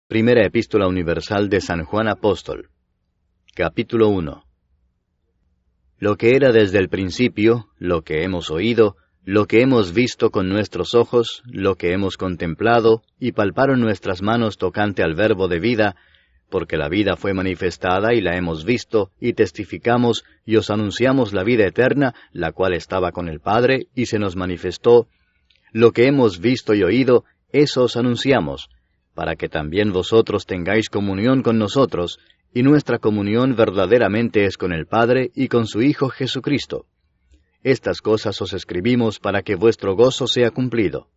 Primera Epístola Universal de San Juan Apóstol. Capítulo 1. Lo que era desde el principio, lo que hemos oído, lo que hemos visto con nuestros ojos, lo que hemos contemplado, y palparon nuestras manos tocante al Verbo de vida, porque la vida fue manifestada y la hemos visto, y testificamos, y os anunciamos la vida eterna, la cual estaba con el Padre, y se nos manifestó. Lo que hemos visto y oído, eso os anunciamos, para que también vosotros tengáis comunión con nosotros, y nuestra comunión verdaderamente es con el Padre y con su Hijo Jesucristo. Estas cosas os escribimos para que vuestro gozo sea cumplido.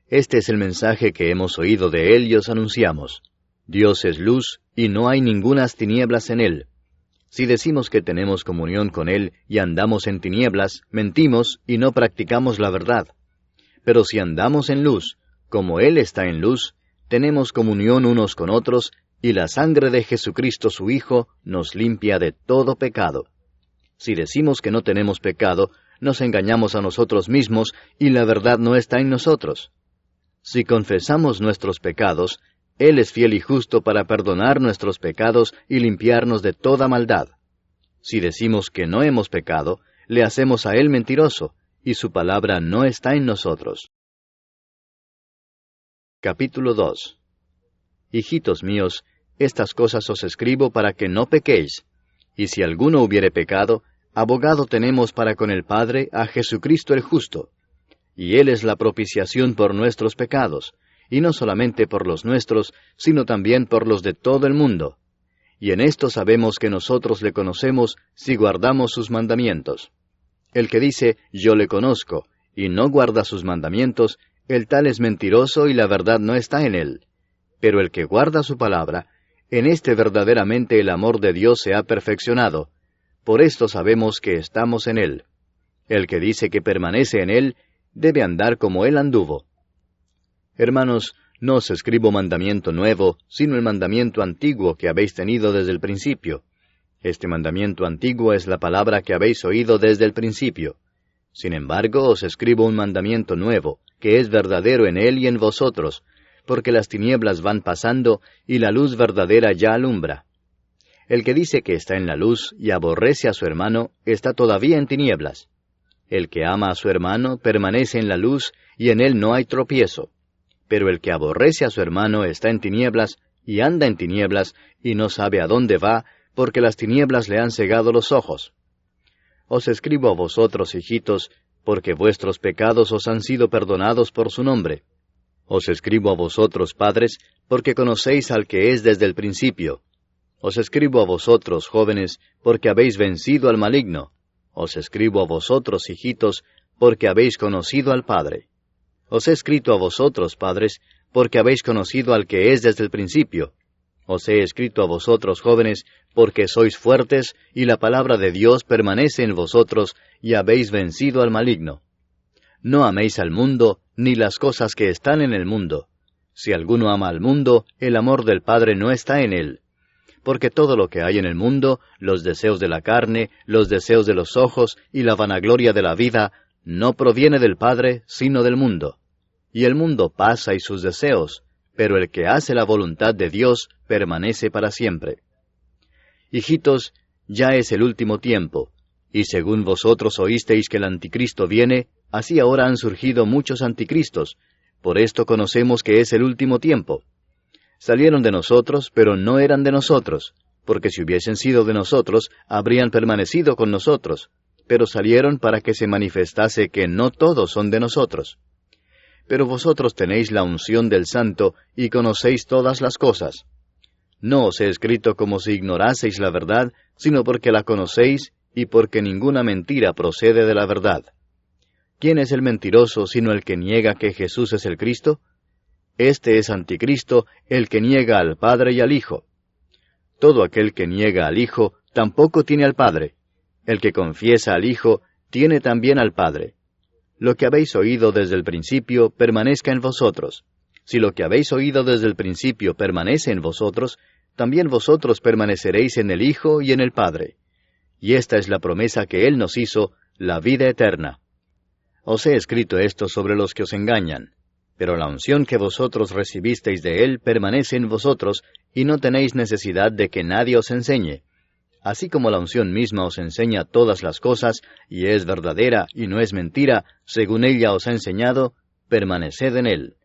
Este es el mensaje que hemos oído de Él y os anunciamos. Dios es luz, y no hay ningunas tinieblas en Él. Si decimos que tenemos comunión con Él y andamos en tinieblas, mentimos y no practicamos la verdad. Pero si andamos en luz, como Él está en luz, tenemos comunión unos con otros, y la sangre de Jesucristo su Hijo nos limpia de todo pecado. Si decimos que no tenemos pecado, nos engañamos a nosotros mismos, y la verdad no está en nosotros. Si confesamos nuestros pecados, Él es fiel y justo para perdonar nuestros pecados y limpiarnos de toda maldad. Si decimos que no hemos pecado, le hacemos a Él mentiroso, y su palabra no está en nosotros. Capítulo 2. Hijitos míos, estas cosas os escribo para que no pequéis. Y si alguno hubiere pecado, abogado tenemos para con el Padre a Jesucristo el justo. Y Él es la propiciación por nuestros pecados, y no solamente por los nuestros, sino también por los de todo el mundo. Y en esto sabemos que nosotros le conocemos si guardamos sus mandamientos. El que dice, yo le conozco, y no guarda sus mandamientos, el tal es mentiroso y la verdad no está en él. Pero el que guarda su palabra, en este verdaderamente el amor de Dios se ha perfeccionado. Por esto sabemos que estamos en Él. El que dice que permanece en Él, debe andar como Él anduvo. Hermanos, no os escribo mandamiento nuevo, sino el mandamiento antiguo que habéis tenido desde el principio. Este mandamiento antiguo es la palabra que habéis oído desde el principio. Sin embargo, os escribo un mandamiento nuevo, que es verdadero en Él y en vosotros, porque las tinieblas van pasando y la luz verdadera ya alumbra. El que dice que está en la luz y aborrece a su hermano, está todavía en tinieblas. El que ama a su hermano permanece en la luz y en él no hay tropiezo. Pero el que aborrece a su hermano está en tinieblas y anda en tinieblas y no sabe a dónde va, porque las tinieblas le han cegado los ojos. Os escribo a vosotros, hijitos, porque vuestros pecados os han sido perdonados por su nombre. Os escribo a vosotros, padres, porque conocéis al que es desde el principio. Os escribo a vosotros, jóvenes, porque habéis vencido al maligno. Os escribo a vosotros, hijitos, porque habéis conocido al Padre. Os he escrito a vosotros, padres, porque habéis conocido al que es desde el principio. Os he escrito a vosotros, jóvenes, porque sois fuertes, y la palabra de Dios permanece en vosotros, y habéis vencido al maligno. No améis al mundo, ni las cosas que están en el mundo. Si alguno ama al mundo, el amor del Padre no está en él. Porque todo lo que hay en el mundo, los deseos de la carne, los deseos de los ojos y la vanagloria de la vida, no proviene del Padre, sino del mundo. Y el mundo pasa y sus deseos, pero el que hace la voluntad de Dios permanece para siempre. Hijitos, ya es el último tiempo, y según vosotros oísteis que el anticristo viene, así ahora han surgido muchos anticristos. Por esto conocemos que es el último tiempo. Salieron de nosotros, pero no eran de nosotros, porque si hubiesen sido de nosotros, habrían permanecido con nosotros. Pero salieron para que se manifestase que no todos son de nosotros. Pero vosotros tenéis la unción del Santo y conocéis todas las cosas. No os he escrito como si ignoraseis la verdad, sino porque la conocéis y porque ninguna mentira procede de la verdad. ¿Quién es el mentiroso sino el que niega que Jesús es el Cristo? Este es anticristo, el que niega al Padre y al Hijo. Todo aquel que niega al Hijo tampoco tiene al Padre. El que confiesa al Hijo tiene también al Padre. Lo que habéis oído desde el principio permanezca en vosotros. Si lo que habéis oído desde el principio permanece en vosotros, también vosotros permaneceréis en el Hijo y en el Padre. Y esta es la promesa que Él nos hizo, la vida eterna. Os he escrito esto sobre los que os engañan. Pero la unción que vosotros recibisteis de Él permanece en vosotros, y no tenéis necesidad de que nadie os enseñe. Así como la unción misma os enseña todas las cosas, y es verdadera y no es mentira, según ella os ha enseñado, permaneced en Él.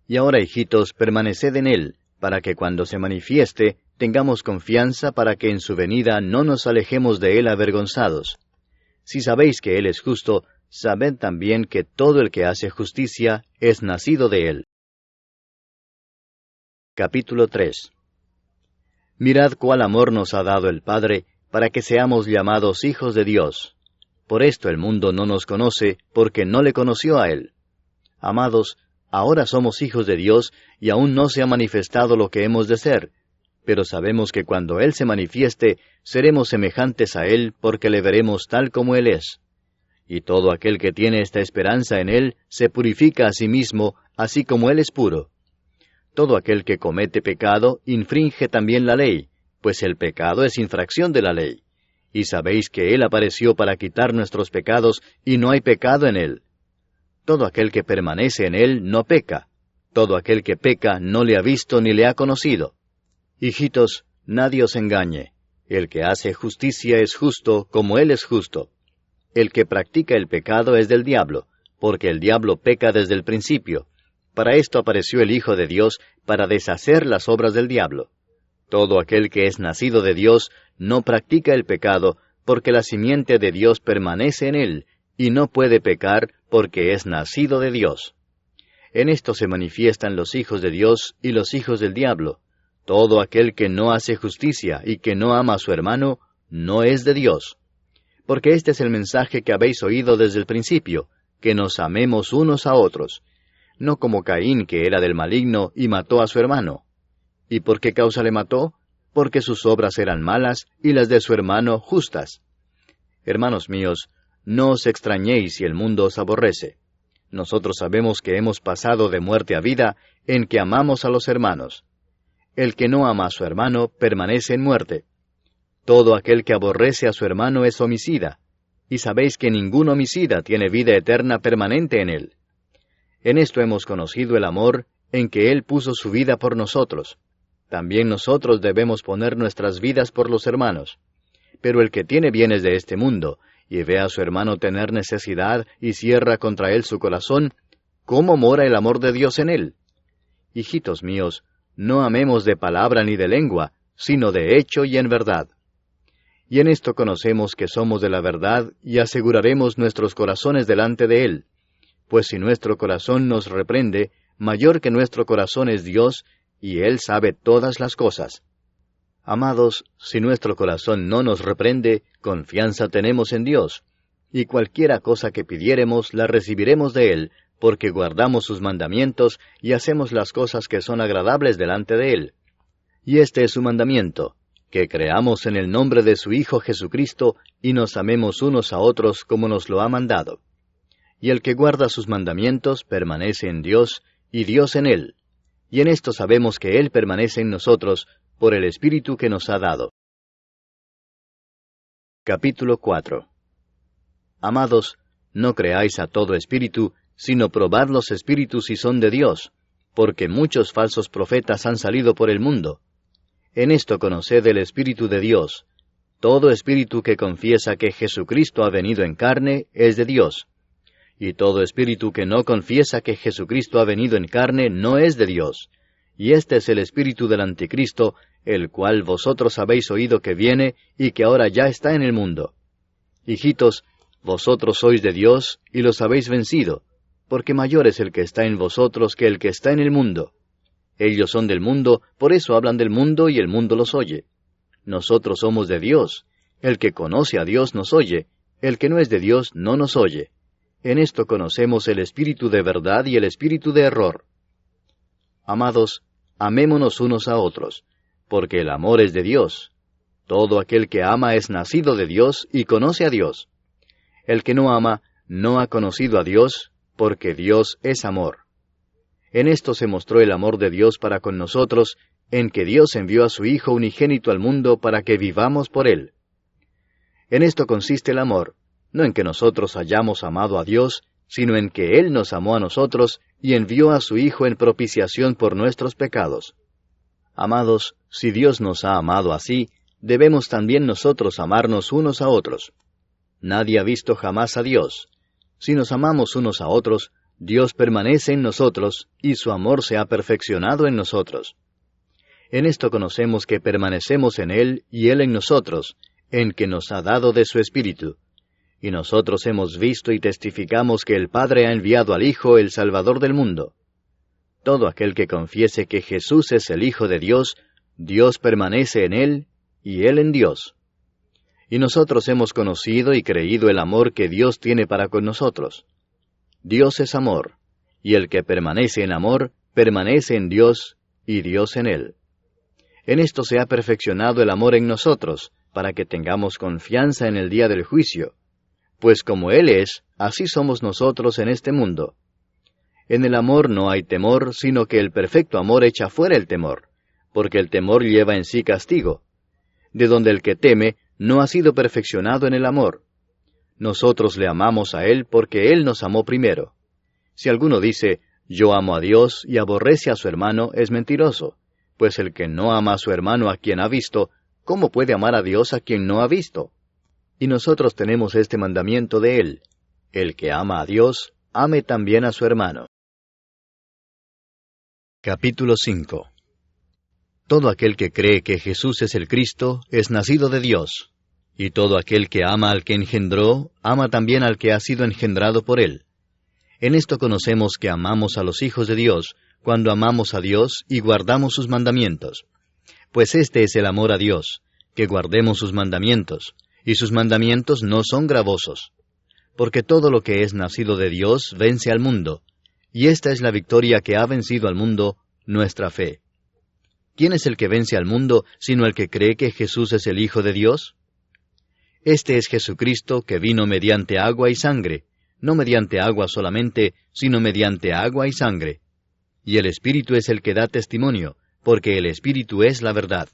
Y ahora, hijitos, permaneced en Él, para que cuando se manifieste, tengamos confianza para que en su venida no nos alejemos de Él avergonzados. Si sabéis que Él es justo, sabed también que todo el que hace justicia es nacido de Él. Capítulo 3. Mirad cuál amor nos ha dado el Padre, para que seamos llamados hijos de Dios. Por esto el mundo no nos conoce, porque no le conoció a Él. Amados, ahora somos hijos de Dios, y aún no se ha manifestado lo que hemos de ser. Pero sabemos que cuando Él se manifieste, seremos semejantes a Él, porque le veremos tal como Él es. Y todo aquel que tiene esta esperanza en Él, se purifica a sí mismo, así como Él es puro. Todo aquel que comete pecado, infringe también la ley, pues el pecado es infracción de la ley. Y sabéis que Él apareció para quitar nuestros pecados, y no hay pecado en Él. Todo aquel que permanece en Él no peca. Todo aquel que peca no le ha visto ni le ha conocido. Hijitos, nadie os engañe. El que hace justicia es justo, como Él es justo. El que practica el pecado es del diablo, porque el diablo peca desde el principio. Para esto apareció el Hijo de Dios, para deshacer las obras del diablo. Todo aquel que es nacido de Dios no practica el pecado, porque la simiente de Dios permanece en él, y no puede pecar, porque es nacido de Dios. En esto se manifiestan los hijos de Dios y los hijos del diablo. Todo aquel que no hace justicia y que no ama a su hermano, no es de Dios. Porque este es el mensaje que habéis oído desde el principio, que nos amemos unos a otros, no como Caín, que era del maligno y mató a su hermano. ¿Y por qué causa le mató? Porque sus obras eran malas y las de su hermano justas. Hermanos míos, no os extrañéis si el mundo os aborrece. Nosotros sabemos que hemos pasado de muerte a vida en que amamos a los hermanos. El que no ama a su hermano permanece en muerte. Todo aquel que aborrece a su hermano es homicida, y sabéis que ningún homicida tiene vida eterna permanente en él. En esto hemos conocido el amor, en que Él puso su vida por nosotros. También nosotros debemos poner nuestras vidas por los hermanos. Pero el que tiene bienes de este mundo, y ve a su hermano tener necesidad y cierra contra él su corazón, ¿cómo mora el amor de Dios en él? Hijitos míos, no amemos de palabra ni de lengua, sino de hecho y en verdad. Y en esto conocemos que somos de la verdad, y aseguraremos nuestros corazones delante de Él. Pues si nuestro corazón nos reprende, mayor que nuestro corazón es Dios, y Él sabe todas las cosas. Amados, si nuestro corazón no nos reprende, confianza tenemos en Dios, y cualquiera cosa que pidiéremos la recibiremos de Él, porque guardamos sus mandamientos y hacemos las cosas que son agradables delante de Él. Y este es su mandamiento, que creamos en el nombre de su Hijo Jesucristo, y nos amemos unos a otros como nos lo ha mandado. Y el que guarda sus mandamientos permanece en Dios, y Dios en él. Y en esto sabemos que Él permanece en nosotros, por el Espíritu que nos ha dado. Capítulo 4. Amados, no creáis a todo espíritu, sino probad los espíritus si son de Dios, porque muchos falsos profetas han salido por el mundo. En esto conoced el Espíritu de Dios. Todo espíritu que confiesa que Jesucristo ha venido en carne es de Dios. Y todo espíritu que no confiesa que Jesucristo ha venido en carne no es de Dios. Y este es el espíritu del anticristo, el cual vosotros habéis oído que viene y que ahora ya está en el mundo. Hijitos, vosotros sois de Dios y los habéis vencido, porque mayor es el que está en vosotros que el que está en el mundo. Ellos son del mundo, por eso hablan del mundo y el mundo los oye. Nosotros somos de Dios. El que conoce a Dios nos oye, el que no es de Dios no nos oye. En esto conocemos el espíritu de verdad y el espíritu de error. Amados, amémonos unos a otros, porque el amor es de Dios. Todo aquel que ama es nacido de Dios y conoce a Dios. El que no ama no ha conocido a Dios, porque Dios es amor. En esto se mostró el amor de Dios para con nosotros, en que Dios envió a su Hijo unigénito al mundo para que vivamos por Él. En esto consiste el amor, no en que nosotros hayamos amado a Dios, sino en que Él nos amó a nosotros y envió a su Hijo en propiciación por nuestros pecados. Amados, si Dios nos ha amado así, debemos también nosotros amarnos unos a otros. Nadie ha visto jamás a Dios. Si nos amamos unos a otros, Dios permanece en nosotros, y su amor se ha perfeccionado en nosotros. En esto conocemos que permanecemos en Él y Él en nosotros, en que nos ha dado de su Espíritu. Y nosotros hemos visto y testificamos que el Padre ha enviado al Hijo, el Salvador del mundo. Todo aquel que confiese que Jesús es el Hijo de Dios, Dios permanece en Él, y Él en Dios. Y nosotros hemos conocido y creído el amor que Dios tiene para con nosotros. Dios es amor, y el que permanece en amor, permanece en Dios, y Dios en él. En esto se ha perfeccionado el amor en nosotros, para que tengamos confianza en el día del juicio. Pues como Él es, así somos nosotros en este mundo. En el amor no hay temor, sino que el perfecto amor echa fuera el temor, porque el temor lleva en sí castigo, de donde el que teme no ha sido perfeccionado en el amor. Nosotros le amamos a Él porque Él nos amó primero. Si alguno dice, yo amo a Dios y aborrece a su hermano, es mentiroso, pues el que no ama a su hermano a quien ha visto, ¿cómo puede amar a Dios a quien no ha visto? Y nosotros tenemos este mandamiento de Él: el que ama a Dios, ame también a su hermano. Capítulo 5. Todo aquel que cree que Jesús es el Cristo, es nacido de Dios. Y todo aquel que ama al que engendró, ama también al que ha sido engendrado por Él. En esto conocemos que amamos a los hijos de Dios, cuando amamos a Dios y guardamos sus mandamientos. Pues este es el amor a Dios, que guardemos sus mandamientos, y sus mandamientos no son gravosos. Porque todo lo que es nacido de Dios vence al mundo, y esta es la victoria que ha vencido al mundo, nuestra fe. ¿Quién es el que vence al mundo, sino el que cree que Jesús es el Hijo de Dios? Este es Jesucristo, que vino mediante agua y sangre, no mediante agua solamente, sino mediante agua y sangre. Y el Espíritu es el que da testimonio, porque el Espíritu es la verdad.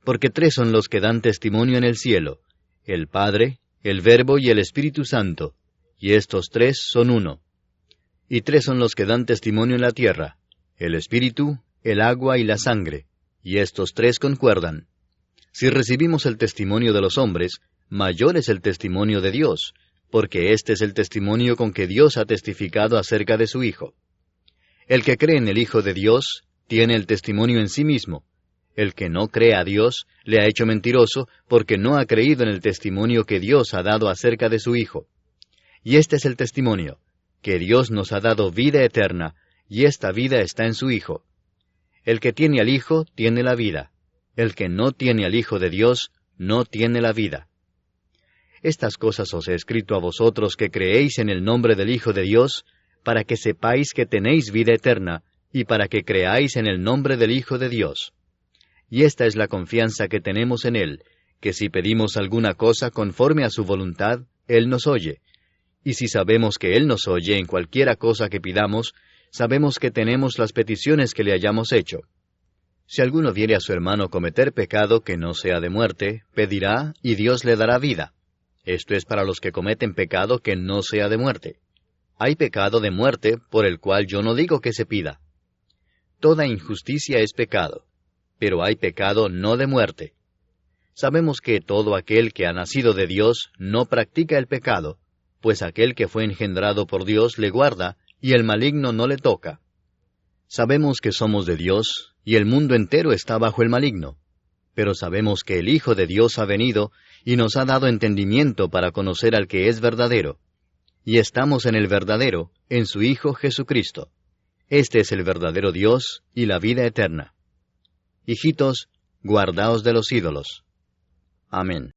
Porque 3 son los que dan testimonio en el cielo: el Padre, el Verbo y el Espíritu Santo, y estos 3 son uno. Y 3 son los que dan testimonio en la tierra: el Espíritu, el agua y la sangre, y estos 3 concuerdan. Si recibimos el testimonio de los hombres, mayor es el testimonio de Dios, porque este es el testimonio con que Dios ha testificado acerca de su Hijo. El que cree en el Hijo de Dios tiene el testimonio en sí mismo. El que no cree a Dios le ha hecho mentiroso, porque no ha creído en el testimonio que Dios ha dado acerca de su Hijo. Y este es el testimonio, que Dios nos ha dado vida eterna, y esta vida está en su Hijo. El que tiene al Hijo tiene la vida. El que no tiene al Hijo de Dios no tiene la vida. Estas cosas os he escrito a vosotros que creéis en el nombre del Hijo de Dios, para que sepáis que tenéis vida eterna, y para que creáis en el nombre del Hijo de Dios. Y esta es la confianza que tenemos en Él, que si pedimos alguna cosa conforme a su voluntad, Él nos oye. Y si sabemos que Él nos oye en cualquiera cosa que pidamos, sabemos que tenemos las peticiones que le hayamos hecho. Si alguno viere a su hermano cometer pecado que no sea de muerte, pedirá, y Dios le dará vida. Esto es para los que cometen pecado que no sea de muerte. Hay pecado de muerte, por el cual yo no digo que se pida. Toda injusticia es pecado, pero hay pecado no de muerte. Sabemos que todo aquel que ha nacido de Dios no practica el pecado, pues aquel que fue engendrado por Dios le guarda, y el maligno no le toca. Sabemos que somos de Dios, y el mundo entero está bajo el maligno. Pero sabemos que el Hijo de Dios ha venido, y nos ha dado entendimiento para conocer al que es verdadero. Y estamos en el verdadero, en su Hijo Jesucristo. Este es el verdadero Dios y la vida eterna. Hijitos, guardaos de los ídolos. Amén.